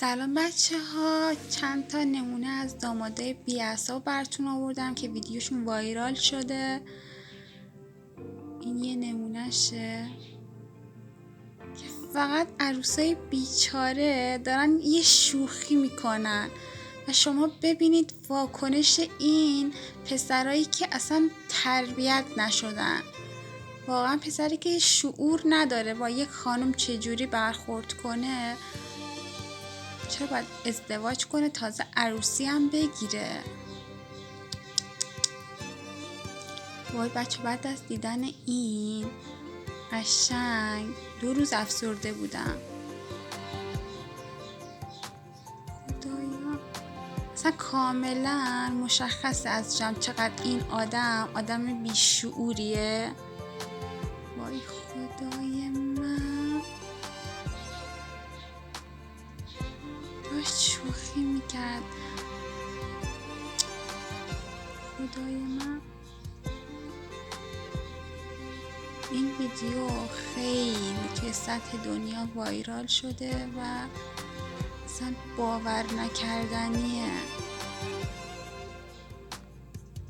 سلام بچه ها، چند تا نمونه از دامادای بی‌عصاب براتون آوردم که ویدیوشون وایرال شده. این یه نمونهشه که فقط عروسای بیچاره دارن یه شوخی میکنن و شما ببینید واکنش این پسرایی که اصلا تربیت نشدن. واقعا پسری که شعور نداره با یک خانم چجوری برخورد کنه، چرا باید ازدواج کنه تازه عروسی هم بگیره؟ وای بچه، بعد از دیدن این قشنگ 2 روز افسرده بودم. خدایا اصلا کاملا مشخصه از جمع چقدر این آدم بیشعوریه. وای خدای من، داشت شوخی میکرد. خدای من، این ویدیو خیلی توی سطح دنیا وایرال شده و اصلا باور نکردنیه.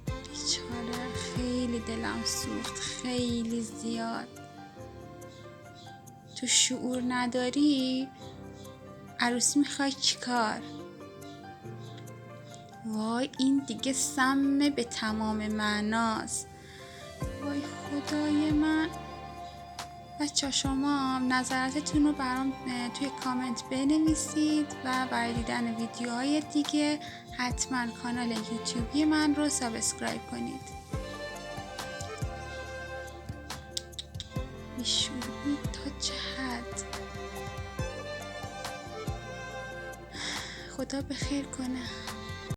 بیچاره، خیلی دلم سوخت، خیلی زیاد. تو شعور نداری عروسی میخوای چیکار؟ وای این دیگه سم به تمام معناست. وای خدای من. بچه شما نظراتتون رو برام توی کامنت بنویسید و برای دیدن ویدیوهای دیگه حتما کانال یوتیوبی من رو سابسکرایب کنید. بیشعوری تا چه حد؟ خدا بخیر کنه.